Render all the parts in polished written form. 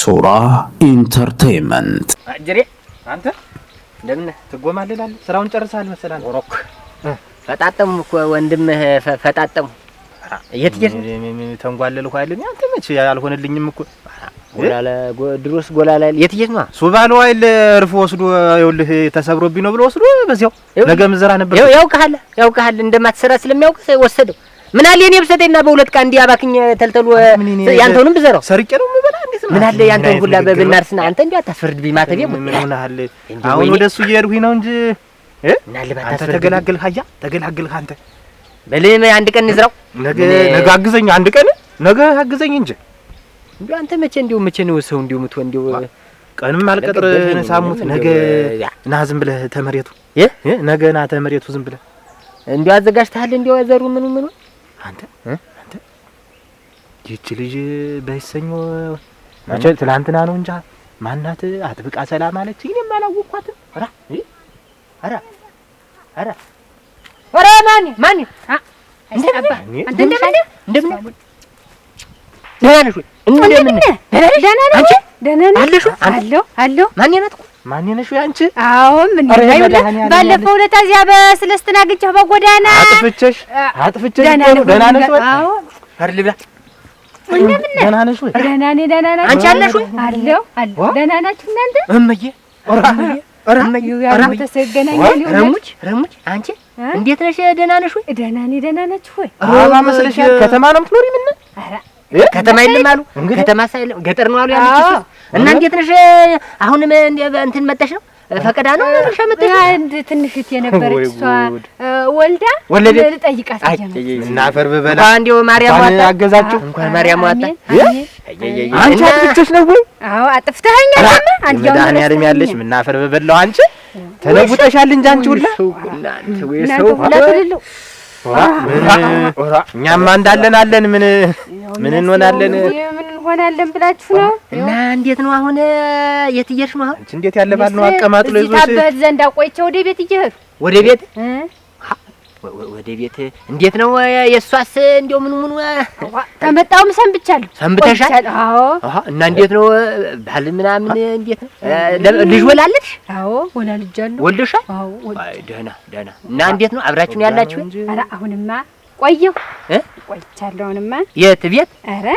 ሱራ ኢንተርቴይንመንት። አጅሬ አንተ እንደምን ትጎማለላለህ? ስራውን ጨርሰሃል መሰለህ? ወሮክ ፈጣጠሙ እኮ ወንድምህ ፈጣጠሙ። የት ተንጓለልኩ አይደል? አንተ መቼ ያልሆነልኝም እኮ ጎላላ ድሮስ ጎላላ የት ነው? ሱባለው አይደል? እርፎ ወስዶ ይኸውልህ ተሰብሮብኝ ነው ብሎ ወስዶ በዚያው ነገ ምዘራ ነበር። ያውቃል እንደማትሰራ ስለሚያውቅ ወሰደው። ምን አለ የኔ ብሰጠኝና በሁለት ቀን እንዲያባክኝ ተልተሉ ያንተውንም ብዘራው ሰርቄ ነው የምበላ። እንዴት ምን አለ ያንተውን ሁላ በብናርስና አንተ እንዴ አታስፈርድብኝ ማተቤ ምን ሆነሃል? አሁን ወደሱ እየሄድኩኝ ነው እንጂ አንተ ተገላገልህ። አያ ተገላገልህ አንተ በልም አንድ ቀን እንዝራው። ነገ አግዘኝ፣ አንድ ቀን ነገ አግዘኝ እንጂ እንዴ አንተ መቼ ነው ሰው ምትወ ቀንም አልቀጥር ሳሙት ነገ ና ዝም ብለህ ተመሬቱ ነገ ና ተመሬቱ ዝም ብለህ እንዴው አዘጋጅተሃል እንዴው ዘሩ ምን አንተ ይህች ልጅ በሰኞ መቼ ትላንትና ነው እንጂ ማናት አጥብቃ ሰላም አለች። እኔም አላወቅኳትም። ኧረ ማን እንደምን ማን ነሽ አንቺ? አዎ ምን ባለፈው ዕለት እዚያ በስለስትና ግንጨህ በጎዳና አጥፍቼሽ ደህና ነሽ ወይ? አዎ አርል ብላ ደህና ነሽ ወይ? ደህና ነኝ። ደህና ናችሁ? አንቺ አለሽ ወይ? አለሁ ደህና ናችሁ እናንተ? እምዬ እምዬ ያው ተሰገናኛል። ረሙች አንቺ እንዴት ነሽ? ደህና ነሽ ወይ? ደህና ነኝ። ደህና ናችሁ ወይ? አባ መስለሻል። ከተማ ነው የምትኖሪ? ምን ከተማ የለም አሉ። ከተማ ሳይለም ገጠር ነው አሉ ያለችሽ። እና እንዴት ነሽ? አሁንም እንትን መጣሽ ነው ፈቀዳ ነው እርሻ መጣሽ? አንድ ትንሽት የነበረች እሷ ወልዳ ልጠይቃት እና አፈር በበላ እንዴው ማርያም ዋጣ አገዛችሁ። እንኳን ማርያም ዋጣ። አንቺ አጥፍተሽ ነው ወይ? አዎ አጥፍተኸኛል። አንቺ ያለም ያለሽ ምን አፈር በበላው አንቺ ተለውጠሻል እንጂ አንቺ ሁላ እናንተ ወይ ሰው እኛማ እንዳለን አለን። ምን እንሆናለን? ምን እንሆናለን ብላችሁ ነው? እና እንዴት ነው አሁን? የት እየሄድሽ ነው? አንቺ እንዴት ያለ ባል ነው አቀማጥሎ ይዞሽ? ታበህት ዘንድ አቆይቼ ወደ ቤት እየሄድኩ ወደ ቤት እንዴት ነው የሷስ? እንደው ምን ተመጣውም ሰንብቻለሁ። ሰንብተሻል? አዎ። እና እንዴት ነው ባል ምናምን እንዴት ነው? ልጅ ወላለሽ? አዎ ወላልጃለሁ። ወልደሻል? አዎ። አይ ደህና። እና እንዴት ነው አብራችሁ ነው ያላችሁ? ኧረ አሁንማ ቆየሁ ቆይቻለሁ። አሁንማ የት ቤት? ኧረ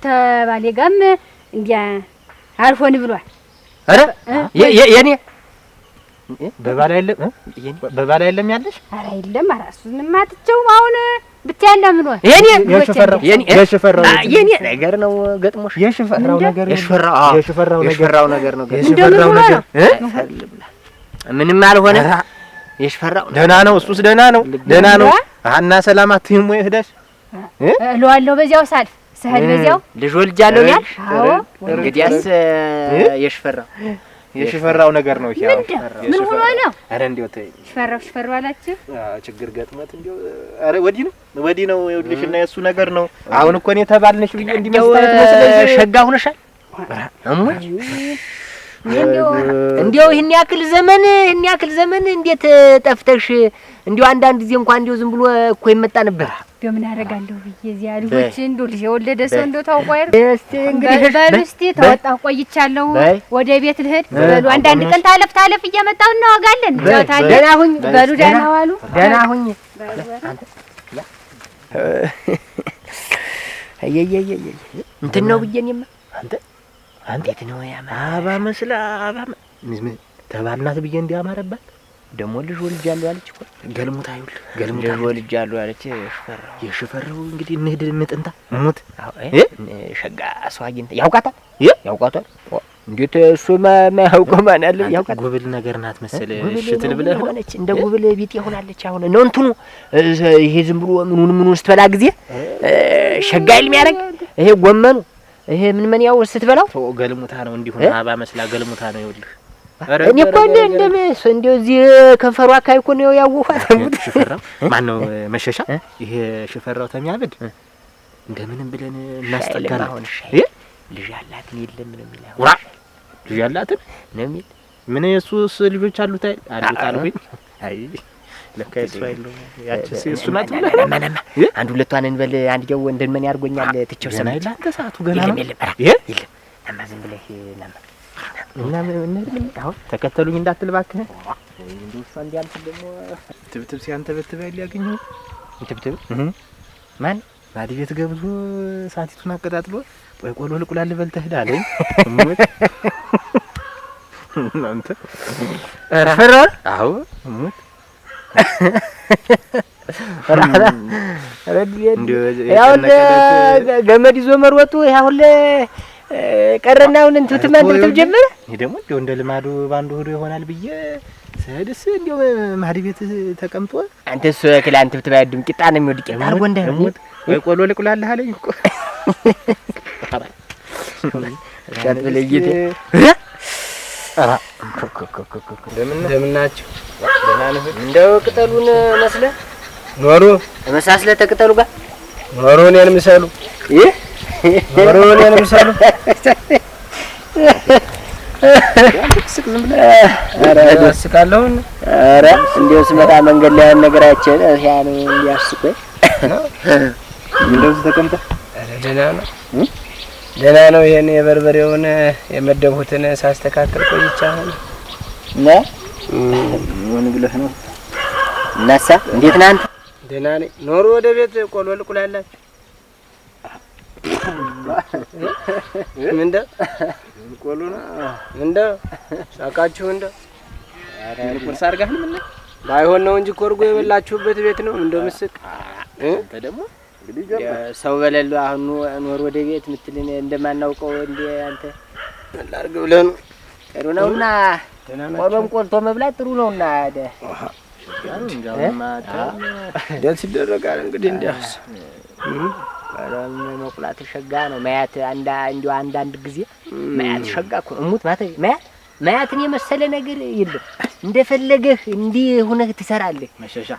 ተባሌ ጋርም እንዲያ አልሆን ብሏል። ኧረ የኔ በባላ የለም ያለሽ? ኧረ የለም። ኧረ እሱንማ ትቼው አሁን ብቻዬን እንደምን ሆነ የኔ ነገር ነው ገጥሞሽ? የሽፈራው ነገር ነው። ምንም አልሆነ። የሽፈራው ደህና ነው። እሱስ ደህና ነው። እና ሰላማት ይሞ ይሄዳሽ እለዋለሁ። በዚያው ሳልፍ በዚያው ልጅ ወልጃለሁ ያልሽ? አዎ። እንግዲያስ የሽፈራው ነገር ነው። ይሄ ምን ሆኖ ነው? አረ እንዴው ተይ ሽፈራው አላችሁ? ችግር ገጥሞት እንዴው። አረ ወዲህ ነው ይኸውልሽ። እና የሱ ነገር ነው። አሁን እኮ እኔ ተባልነሽ ብዬ እንዲመስጣት መስለሽ ሸጋ ሆነሻል። አሞች እንዴው ይሄን ያክል ዘመን እንዴት ጠፍተሽ? እንዴው አንዳንድ ጊዜ እንኳን እንዴው ዝም ብሎ እኮ ይመጣ ነበር። እንደው ምን አደርጋለሁ ብዬ እዚያ ልጆች እንደው ልጅ የወለደ ሰው እንደው ታውቋይር። እንግዲህ በርስቲ ተወጣሁ ቆይቻለሁ። ወደ ቤት ልሄድ በሉ። አንዳንድ ቀን ታለፍ እየመጣሁ እናወጋለን። ጫውታለን። ደህና ሁኝ በሉ። ደህና ዋሉ። ደህና ሁኝ። አየየየየ እንትን ነው ብዬኝማ አንተ እንዴት ነው ያማ አባ መስላ ምን ተባልናት ብዬ እንዲያማረባት ደሞ ልጅ ወልጃለሁ አለች እኮ ገልሙታ ወልጃለሁ አለች። የሽፈራው እንግዲህ እንሂድ ምጥንታ ሙት ሸጋ ሰው አግኝታ ያውቃታል። እንዴት እሱ ማያውቀው ማን አለ? ያውቃት ጉብል ነገር ናት መሰለ። ሽትል ብለህ ሆነች እንደ ጉብል ቢጤ ሆናለች። አሁን ነው እንትኑ ይሄ ዝም ብሎ ምኑን ስትበላ ጊዜ ሸጋ ይል የሚያደርግ ይሄ ጎመኑ ይሄ ምን ያው ስትበላው ገልሙታ ነው። እንዲሁ አባ መስላ ገልሙታ ነው። ይኸውልህ እኔ እኮ እንደው እዚህ ከንፈሯ አካባቢ እኮ ነው ያወኋት። ሽፈራው ማን ነው መሸሻ? ይሄ ሽፈራው ተሚያብድ እንደምንም ብለን እናስጠጋና ልጅ ያላትን የለም ነው የሚለው። ወራ ልጅ ያላትን ነው የሚል ምን የሱስ ልጆች አሉት አልኩኝ። አይ ለካ እሱ አይደለም ያቺ እሱ ናት። ማናማ አንድ ሁለቷን እንበል። አንድ ጀው እንደምን ያርጎኛል ትቼው ሰማይ አንተ ሰዓቱ ገና ነው። የለም አማ ዝም ብለህ ናማ እና ምን አሁን ተከተሉኝ እንዳትል እባክህ። እንደው እሷ እንዲያልፍ ደግሞ ትብትብ ሲያንተ በትበል ያገኘው ትብትብ ማን ባዲ ቤት ገብቶ ሳቲቱን አቀጣጥሎ ወይ ቆሎ ልቁላል በልተህ ዳለኝ ሞት እናንተ ፈራር አዎ ሞት ያው ገመድ ይዞ መሮጡ ያው ቀረናውን እንትም አንተም ጀመረ። ይሄ ደግሞ እንደ ልማዱ ባንዱ ሆዶ ይሆናል ብዬ ሰደስ እንደው ማዲ ቤት ተቀምጦ አንተስ ክላንት ብትባድም ቂጣ ነው የሚወድቅ አርጎ እንደ ወይ ቆሎ ልቁላልህ አለኝ እኮ ለይት አራ እንደምናችሁ ደህና ነህ? እንደው ቅጠሉን መስለ ኖሩ መሳስለ ተቅጠሉ ጋር ኖሩ እኔን ምሰሉ ኖሩ እኔን ምሰሉ ያልክስክ ዝም ብለህ አረ ያስቃለሁ። አረ እንደው ስመጣ መንገድ ላይ ነገራችን ያ ነው እንዲያስቀኝ እንደው ተቀምጠህ አረ ደህና ነው ደህና ነው። ይሄን የበርበሬውን የመደብሁትን ሳስተካክል ቆይቻለሁ እና ምን ብለህ ነው? እናሳ እንዴት ነህ አንተ? ደህና ነኝ። ኖሩ ወደ ቤት ቆሎ ልቁላላችሁ ምንድነው? ቆሎ ነው ምንድነው? ሳቃችሁ እንደው ቁርስ አድርጋህ ምን ባይሆን ነው እንጂ ኮርጎ የበላችሁበት ቤት ነው እንደው ምስቅ አንተ ደግሞ ሰው በለሉ አሁን ኖር ወደ ቤት ምትልን እንደማናውቀው እንደ አንተ ላርግ ብለህ ነው። ጥሩ ነውና ቆሎም ቆልቶ መብላት ጥሩ ነውና ደስ ይደረጋል እንግዲህ እንዲያስ ባላም መቁላት ሸጋ ነው። ማያት አንዳንድ ጊዜ ማያት ሸጋ እኮ እሙት ማያትን የመሰለ ነገር የለም። እንደፈለገህ እንዲህ ሆነህ ትሰራለህ። መሸሻ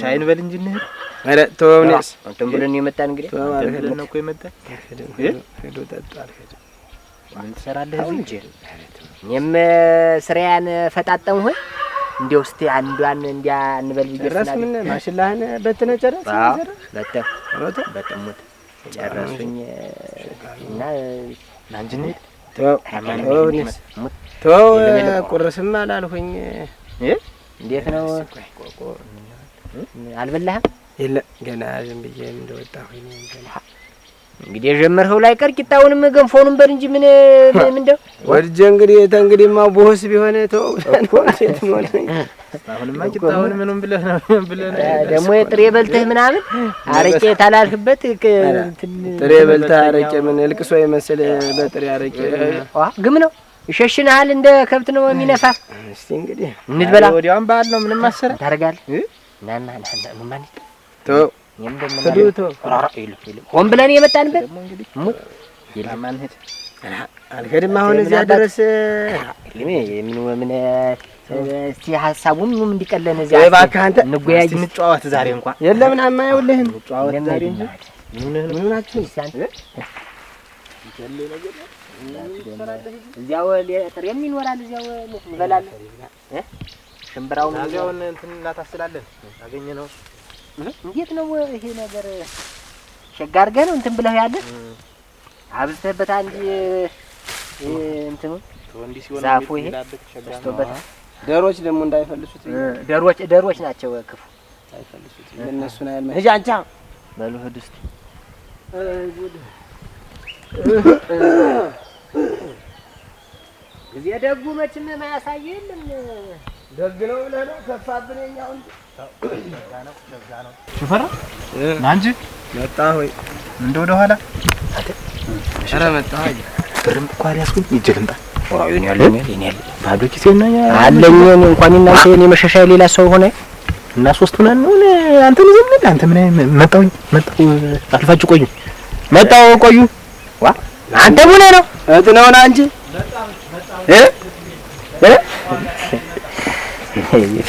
ሻይን በል እንጂ እንሂድ። አረ ተወውነስ አንተም ብለን የመጣን እንግዲህ ተወውነን እኮ የመጣን ሄዶ ተጣጣል ሄዶ ምን ትሰራለህ እዚህ እንጂ እኔም ስራያን ፈጣጠም ሆይ እንዴው እስቲ አንዷን እንዲያ እንበል ቢደረስ ምን ማሽላህን በተነጨረስ በተሙት ጨረሱኝ እና ማንጅነት ተው ቁርስም አላልሁኝ። እንዴት ነው አልበላህም? የለ ገና ዝም ብዬ እንደወጣሁኝ እንግዲህ የጀመርኸው ላይ ቀር ቂጣውንም ገንፎንም በል እንጂ ምን እንደው ወርጀ እንግዲህማ ቦስ ቢሆን ተው ኮንሴት ሞል አሁንማ ቂጣውን ምንም ብለህ ነው ደግሞ የጥሬ በልተህ ምናምን አረቄ ታላልክበት ጥሬ በልተህ አረቄ ምን ልቅሶ የመሰለ በጥሬ አረቄ ግም ነው ይሸሽናል እንደ ከብት ነው የሚነፋ። እስቲ እንግዲህ እንድበላ ወዲያውም ባል ነው ምንም ማሰራ ታረጋለህ ናና ማን ተው የምደምናለሁ አራ ይሉ ሆን ብለን የመጣንበት ሙት የለማን ሄድ አልከድም አሁን እዚያ ድረስ ምን እስቲ ሐሳቡን ምን እንዲቀለን እዚያ እባክህ አንተ እንጓያጅ እንጫወት ዛሬ እንኳን የለም ምናምን አይውልህም እንጫወት ዛሬ እንጂ ምን ናችሁ ሲያንተ ይከለ ነገር እዚያው ለጥሬም ይኖራል እዚያው እንበላለን ሽምብራው እዚያውን እንትን እናታስላለን አገኘነው። እንዴት ነው ይሄ ነገር ሸጋ አድርገህ ነው እንትን ብለህ ያለ አብዝተህበት አንዲ እንትኑ ወንዲ ሲሆን ዛፉ ይሄ ተስተውበት ደሮች ደግሞ እንዳይፈልሱት ደሮች ናቸው ክፉ አይፈልሱት እነሱን አይል እጂ አንቻ በሉ ሂድ እስቲ እዚህ ደጉ መቼም ማያሳየህ የለም ደግ ነው ብለህ ነው ከፋብን የኛው ሸጋ ነው ሽፈራ ናንጂ መጣ ሆይ እንደ ወደ ኋላ ሸራ መጣ ሆይ ብርም እኮ አልያዝኩም ይጀልምጣ ወራዩን ያለኝ ባዶ ኪሴና አለኝ እንኳን እናንተ የኔ መሸሻ ሌላ ሰው ሆነ እና ሶስት ሆነን ነው አንተ ዝም ብለህ አንተ ምን መጣው አልፋችሁ ቆዩ መጣው ቆዩ ዋ አንተ ምን ነው እትነውና አንቺ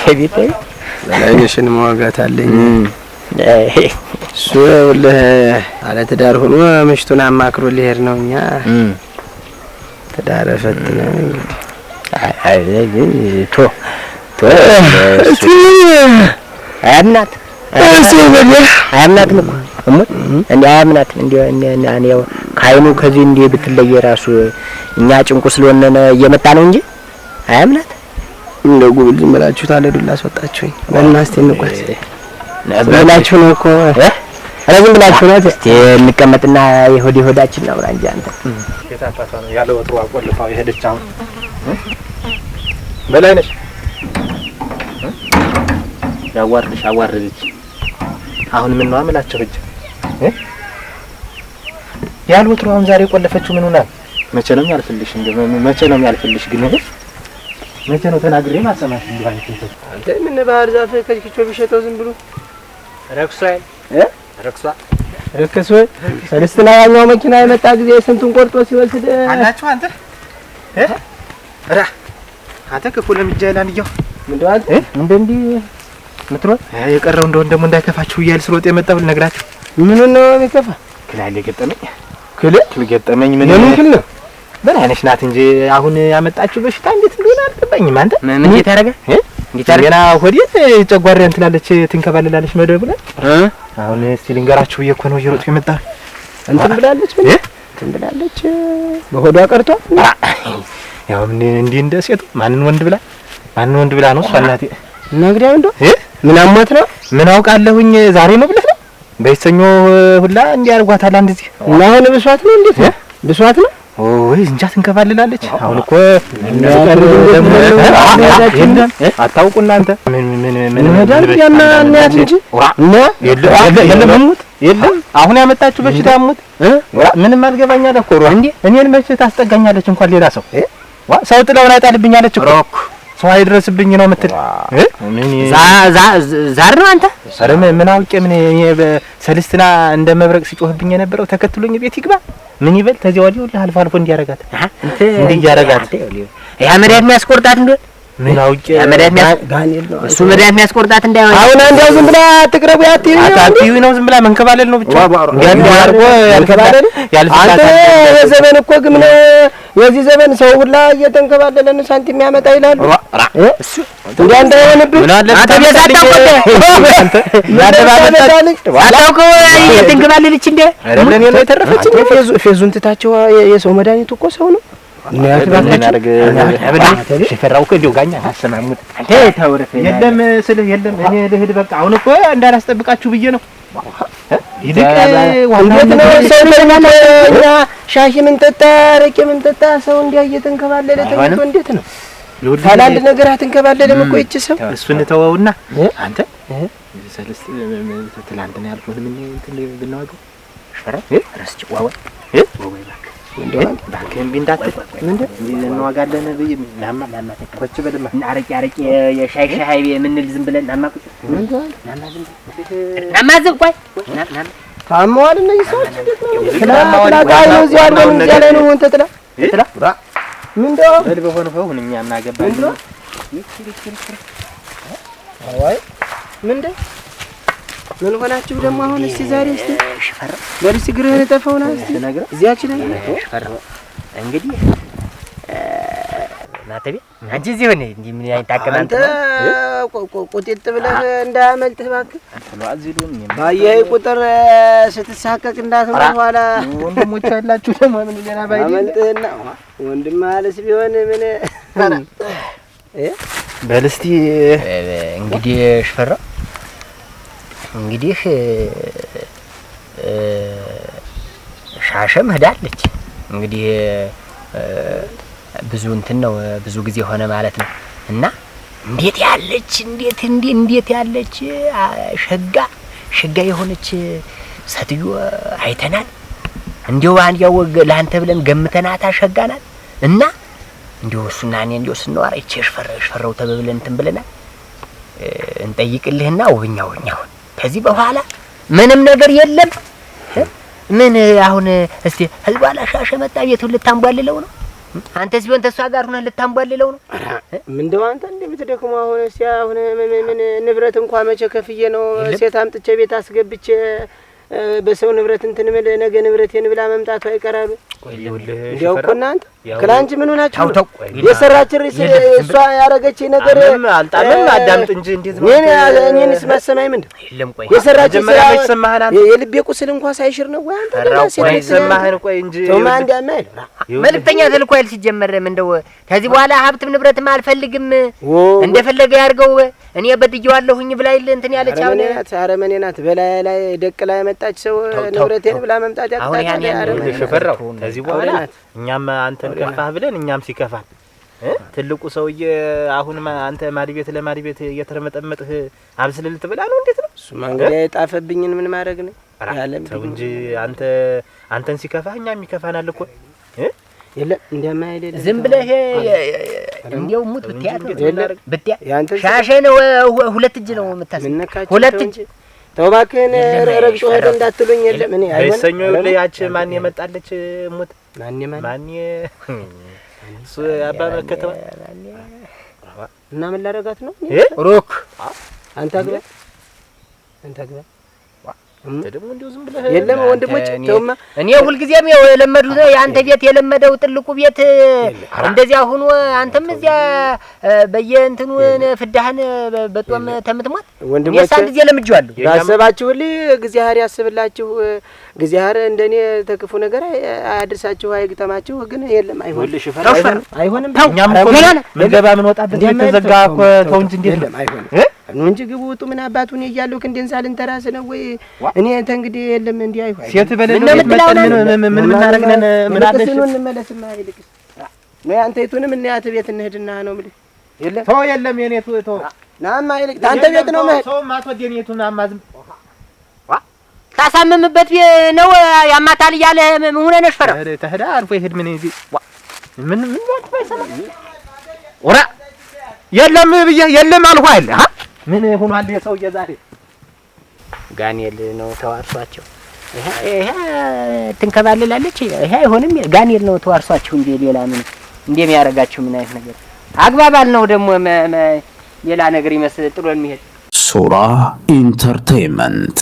የቤቴ ለኔሽን መዋጋት አለኝ እሱ አለ ትዳር ሆኖ ምሽቱን አማክሮ ሊሄድ ነውኛ ትዳር ፈትነ አይ ቶ አያምናት እሱ በለ አያምናት ነው እሙት እንዴ አያምናት እንዴ እኔ ያው ካይኑ ከዚህ እንዴ ብትለየ ራሱ እኛ ጭንቁ ስለሆነ እየመጣ ነው እንጂ አያምናት። እንደ ጉብል ዝም ብላችሁ ታለዱላ አስወጣችሁኝ። በእናስቴ እንቆስ ብላችሁ ነው እኮ ረዝም ብላችሁ ነው። እስቲ እንቀመጥና ይሆዳችን ነው እንጂ አንተ የታፋታ ነው ያለ ወጥሮ አቆልፋው የሄደች አሁን በላይ ነሽ ያዋርድሽ አሁን ምን ነው አምላቸው እጅ ያለ ወጥሮ አሁን ዛሬ ቆለፈችው ምን ሆናል? መቼ ነው ያልፍልሽ? መቼ ነው ያልፍልሽ? ግን መቼ ነው ተናግሬ ማሰማሽ? እንዴ አንተ ምን ባህር ዛፍ ከኪቾ ቢሸጠው ዝም ብሎ ረክሷል ረከሰ ሰለስትና ያኛው መኪና የመጣ ጊዜ ስንቱን ቆርጦ ሲወስድ አላችሁ አንተ አንተ ክፉ ለምጃይላን ይያው ምንድነው አንተ እንደንዲ ምትሮጥ የቀረው እንደሆነ ደግሞ እንዳይከፋችሁ እያል ስሮጥ የመጣው ልነግራችሁ። ምን ነው የሚከፋ ክላል ገጠመኝ ክል ገጠመኝ ምን ክል ነው በላይነሽ ናት እንጂ አሁን ያመጣችሁ በሽታ እንዴት እንደሆነ አልገባኝም። አንተ ምን እየታረገ ገና ሆዴት ጨጓራ እንትላለች ትንከባለላለች መደብ ላይ አሁን እስቲ ልንገራችሁ ብዬ እኮ ነው እየሮጥኩ የመጣሁ። እንትን ብላለች ምን እንትን ብላለች በሆዷ ቀርቷ ያው እንዲህ እንደ ሴቱ ማንን ወንድ ብላ ነው እሷ እናቴ ነግሪያ እንደው ምን አሟት ነው ምን አውቃለሁኝ ዛሬ ነው ብለህ ነው በይሰኞ ሁላ እንዲህ አድርጓታል። አንድ እዚህ እና አሁን ብሷት ነው እንዴት ነው ብሷት ነው ወይ እንጃ ትንከባለላለች። አሁን እኮ አታውቁ እናንተ ምን መዳን ያና እናት እንጂ የለም አሁን ያመጣችሁ በሽታ ሙት ምንም አልገባኝ አለ እኮ እንዴ እኔን መቼ ታስጠጋኛለች? እንኳን ሌላ ሰው ጥለውን አይጣልብኛለች እኮ ሰው አይድረስብኝ ነው የምትል ዛር ነው አንተ ሰረም ምን አውቄ ምን በሰልስትና እንደ መብረቅ ሲጮህብኝ የነበረው ተከትሎኝ ቤት ይግባ ምን ይበል ተዚያ ወዲህ አልፎ እንዲያረጋት እንዴ ያረጋት ያ መዳት የሚያስቆርጣት እንዴ ምን አውቄ መዳት እሱ መዳት የሚያስቆርጣት እንዳይሆን አሁን አንዴው ዝም ብላ አትቅረቡ አትዩ ነው ዝም ብላ መንከባለል ነው ብቻ እንዴ አርጎ ያልከባለል አንተ ዘመን እኮ ግን የዚህ ዘመን ሰው ሁላ እየተንከባለለን ሳንቲም ያመጣ ይላሉ። እሱ እንዴ እንዳይሆንብህ ምን አለ አንተ አንተ ያደባበታል አታውቀው እየተንከባለለች እንዴ ለኔ ነው የተረፈች ፌዙን ትታቸው የሰው መድኃኒቱ እኮ ሰው ነው። ሽፈራው እኮ እንዲያው ጋኛ አሰማሙት አንተ ታወረፈ የለም ስልህ የለም እኔ ልሂድ በቃ አሁን እኮ እንዳላስጠብቃችሁ ብዬ ነው። ይልቅ እንዴት ነው ሰው ለማኛ ሻሂ ምን ጠጣ አረቄ ምን ጠጣ ሰው እንዲያ እየተንከባለለ ተኝቶ እንዴት ነው ታላንድ ነገር አትንከባለለም እኮ እቺ ሰው እሱን ተወውና አንተ ሰለስ ትላንትና ያልኩህ ምን እንትን ብናወጣው ሽፈራ ረስጭ ዋዋ ወይ እንደው ባከም ቢንዳት ምንድን እንዋጋለን በይ ናማ ተቆጭ በደማ አረቄ የሻይ የምንል ዝም ብለን ናማ ዝም ቆይ ታማዋል እነዚህ ሰዎች እንዴት ነው ትላቃይ ነው እዚህ አድርገን እዚህ ላይ ነው ወንተ ትላ ምንድነው በሆነ ሆነ እኛ እናገባለን አይ ምንድነው ምን ሆናችሁ ደግሞ አሁን እስቲ ዛሬ እስቲ ሽፈራ በልስ ግርህን ተፈውና እስቲ እዚያችን ላይ ሽፈራ እንግዲህ ናተቢ አንቺ እዚህ ሆነ እንዴ ምን ያይታቀናል አንተ ቁጥጥ ብለህ እንዳያመልጥህ እባክህ ተሏዚሉን ባየህ ቁጥር ስትሳቀቅ እንዳትኖር ኋላ ወንድሞች ያላችሁ ደግሞ ምን ሌላ ባይዲ አመልጥህና ወንድም አለስ ቢሆን ምን በልስቲ እንግዲህ ሽፈራ እንግዲህ ሻሸም ሄዳለች እንግዲህ ብዙ እንትን ነው ብዙ ጊዜ ሆነ ማለት ነው። እና እንዴት ያለች ሸጋ የሆነች ሰትዮ አይተናል። እንዲያው ለአንተ ብለን ገምተናታ ሸጋ ናት። እና እንዲያው እሱና እኔ እንዲያው ስንዋራ ይቼ ሽፈራው ተበብለን እንትን ብለናል። እንጠይቅልህና ወኛው ከዚህ በኋላ ምንም ነገር የለም። ምን አሁን እስቲ ህዝብ አላሻሸ መጣ ቤቱን ልታንቧልለው ነው። አንተስ ቢሆን ተሷ ጋር ሆነ ልታንቧልለው ነው። ምንድነው አንተ እንደምትደክመው አሁን እስቲ አሁን ምን ንብረት እንኳን መቼ ከፍዬ ነው ሴት አምጥቼ ቤት አስገብቼ በሰው ንብረት እንትን ምል ነገ ንብረቴን ብላ መምጣቱ አይቀራሉ። እንዲያው እኮ እናንተ ክላንቺ ምን ሆናችሁ ነው? የሰራችን ሪስ እሷ ያረገች ነገር አልጣለም። አዳምጥ እንጂ እንዴት ነው እኔንስ ማሰማኝ ምንድን የለም። ቆይ የሰራችን ስራ ሰማህና የልቤ ቁስል እንኳን ሳይሽር ነው ወይ አንተ ቆይ ሰማህን? ቆይ እንጂ ተውማ እንዲያማይ መልእክተኛ ተልኳል። ሲጀመርም እንደው ከዚህ በኋላ ሀብትም ንብረትም አልፈልግም እንደፈለገ ያርገው እኔ በድየዋለሁኝ ብላይል እንትን ያለች አሁን አረመኔ ናት። በላይ ላይ ደቅ ላይ መጣች ሰው ንብረቴን ብላ መምጣት ያቅታታል። አረመኔ ሽፈራው ከዚህ በኋላ እኛም አንተን ከፋህ ብለን እኛም ሲከፋን ትልቁ ሰውዬ አሁን አንተ ማድቤት ለማድቤት እየተረመጠመጥህ አብስልል ትበላ ነው። እንዴት ነው እሱ መንገድ የጣፈብኝን ምን ማድረግ ነው ያለም ተው እንጂ አንተን ሲከፋህ እኛም ይከፋናል እኮ የለም እንደማ አይደለም። ዝም ብለህ እንዴው ሙት ብትያት ብትያት ሻሸ ነው ሁለት እጅ ነው የምታስብ ሁለት እጅ ተው እባክህን ረግጦ ሄደ እንዳትሉኝ። የለም እኔ አይሆን ሰኞ ለያች ማን የመጣለች ሙት ማን እሱ አባ መከተው እና ምን ላረጋት ነው ሩክ አንተ አግባ ደግሞ እንደው ዝም ብለህ የለም ወንድሞች ተውማ። እኔ ሁልጊዜም የለመዱት ያንተ ቤት የለመደው ጥልቁ ቤት እንደዚያ ሆኖ አንተም እዚያ በየእንትኑ ፍዳህን በጦም ተምትሞት ወንድሞች አንድ ጊዜ ለምጄዋለሁ። ያሰባችሁልኝ እግዚአብሔር ያስብላችሁ። እግዚአብሔር እንደኔ ተክፉ ነገር አያድርሳችሁ አይግጠማችሁ። ግን የለም አይሆንም። እኛም እኮ ምን ገባ ምን ወጣበት የተዘጋ እኮ ተው እንጂ እንዴት ነው አይሆንም ነው እንጂ ግቡ ውጡ ምን አባቱን እያለሁ ክንዴን ሳልንተራስ ነው ወይ እኔ እንግዲህ የለም እንዴ አይሆን ሴት በለለው መጣን ምን እናረግነን ምን አለሽ ነው እንመለስማ ይልቅስ ነው አንተ የቱንም እናያት ቤት እንሄድና ነው ማለት የለም ተው የለም የኔቱ ተው ናማ ይልቅ አንተ ቤት ነው ማለት ሰው ማቶ የኔቱን አማዝም ታሳምምበት ነው ያማታል እያለ ምን ሆነ ነሽ ፈራ ተህዳ አልፎ ይሄድ ምን ይዚ ምን ባይሰማ ወራ የለም ብዬ የለም አልሆ አይደል ምን ሆኗል የሰውዬ ዛሬ ጋኔል ነው ተዋርሷቸው። ይሄ ትንከባለላለች። ይሄ አይሆንም። ጋኔል ነው ተዋርሷቸው እንጂ ሌላ ምን እንደሚያረጋቸው ምን አይነት ነገር አግባባል ነው ደግሞ ሌላ ነገር ይመስል ጥሎ የሚሄድ ሱራ ኢንተርቴይንመንት